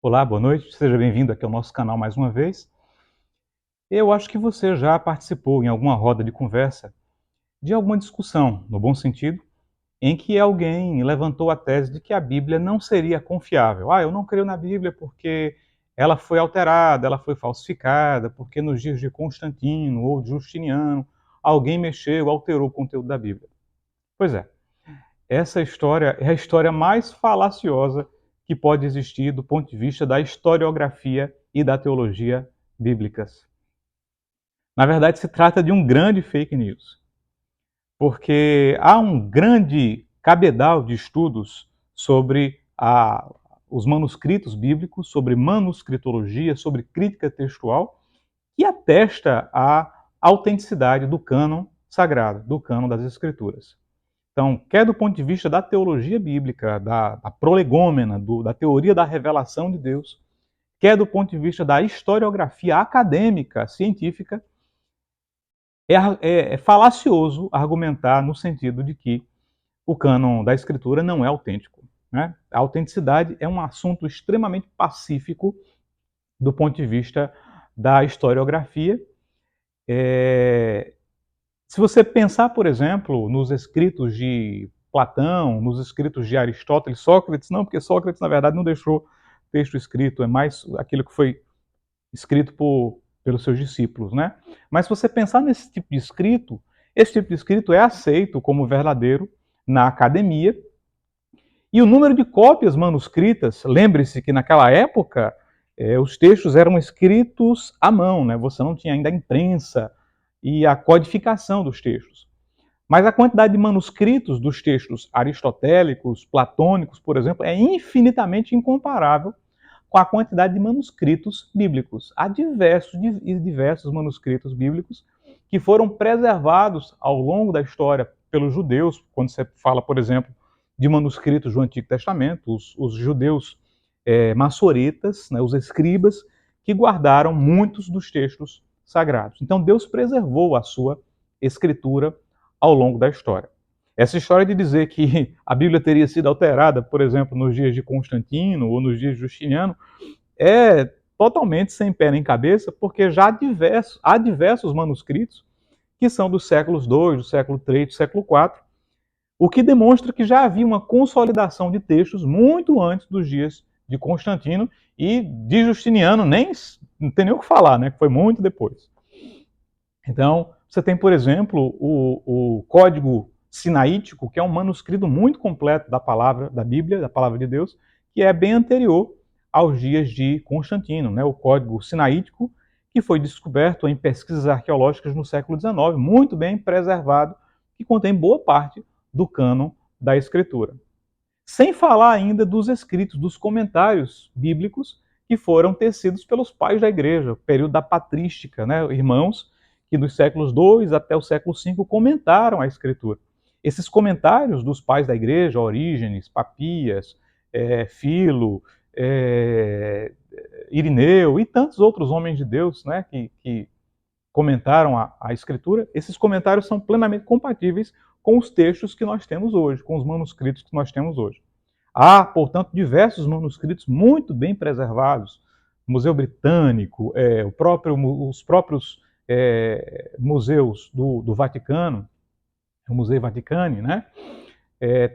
Olá, boa noite, seja bem-vindo aqui ao nosso canal mais uma vez. Eu acho que você já participou em alguma roda de conversa de alguma discussão, no bom sentido, em que alguém levantou a tese de que a Bíblia não seria confiável. Eu não creio na Bíblia porque ela foi alterada, ela foi falsificada, porque nos dias de Constantino ou de Justiniano alguém mexeu, alterou o conteúdo da Bíblia. Pois é, essa história é a história mais falaciosa que pode existir do ponto de vista da historiografia e da teologia bíblicas. Na verdade, se trata de um grande fake news, porque há um grande cabedal de estudos sobre os manuscritos bíblicos, sobre manuscritologia, sobre crítica textual, que atesta a autenticidade do cânon sagrado, do cânon das Escrituras. Então, quer do ponto de vista da teologia bíblica, da prolegômena, da teoria da revelação de Deus, quer do ponto de vista da historiografia acadêmica, científica, é falacioso argumentar no sentido de que o cânon da Escritura não é autêntico. Né? A autenticidade é um assunto extremamente pacífico do ponto de vista da historiografia. Se você pensar, por exemplo, nos escritos de Platão, nos escritos de Aristóteles, Sócrates, não, porque Sócrates, na verdade, não deixou texto escrito, é mais aquilo que foi escrito pelos seus discípulos, né? Mas se você pensar nesse tipo de escrito, esse tipo de escrito é aceito como verdadeiro na academia, e o número de cópias manuscritas, lembre-se que naquela época os textos eram escritos à mão, né? Você não tinha ainda a imprensa e a codificação dos textos. Mas a quantidade de manuscritos dos textos aristotélicos, platônicos, por exemplo, é infinitamente incomparável com a quantidade de manuscritos bíblicos. Há diversos manuscritos bíblicos que foram preservados ao longo da história pelos judeus. Quando você fala, por exemplo, de manuscritos do Antigo Testamento, os judeus maçoretas, né, os escribas, que guardaram muitos dos textos sagrados. Então Deus preservou a sua escritura ao longo da história. Essa história de dizer que a Bíblia teria sido alterada, por exemplo, nos dias de Constantino ou nos dias de Justiniano, é totalmente sem pé nem cabeça, porque já há diversos manuscritos que são dos séculos II, do século III, do século IV, o que demonstra que já havia uma consolidação de textos muito antes dos dias de Constantino e de Justiniano, não tem nem o que falar, né? Que foi muito depois. Então, você tem, por exemplo, o Código Sinaítico, que é um manuscrito muito completo da palavra da Bíblia, da palavra de Deus, que é bem anterior aos dias de Constantino, né? O Código Sinaítico, que foi descoberto em pesquisas arqueológicas no século XIX, muito bem preservado, que contém boa parte do cânon da Escritura. Sem falar ainda dos escritos, dos comentários bíblicos que foram tecidos pelos pais da igreja, o período da patrística, né? Irmãos que dos séculos II até o século V comentaram a Escritura. Esses comentários dos pais da igreja, Orígenes, Papias, Filo, Irineu e tantos outros homens de Deus, né, que comentaram a Escritura, esses comentários são plenamente compatíveis com os textos que nós temos hoje, com os manuscritos que nós temos hoje. Há, portanto, diversos manuscritos muito bem preservados. O Museu Britânico, os próprios museus do Vaticano, o Museu Vaticani, né,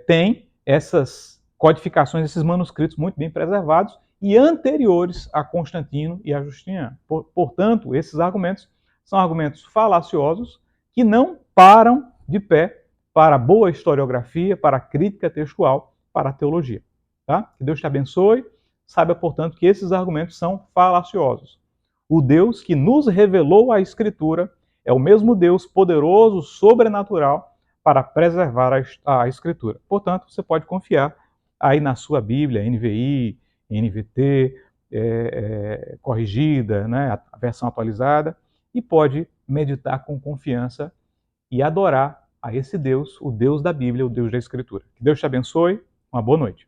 tem essas codificações, esses manuscritos muito bem preservados e anteriores a Constantino e a Justiniano. Portanto, esses argumentos são argumentos falaciosos que não param de pé para a boa historiografia, para a crítica textual, para a teologia. Tá? Que Deus te abençoe. Saiba, portanto, que esses argumentos são falaciosos. O Deus que nos revelou a Escritura é o mesmo Deus poderoso, sobrenatural, para preservar a Escritura. Portanto, você pode confiar aí na sua Bíblia, NVI, NVT, corrigida, né, a versão atualizada, e pode meditar com confiança e adorar a esse Deus, o Deus da Bíblia, o Deus da Escritura. Que Deus te abençoe, uma boa noite.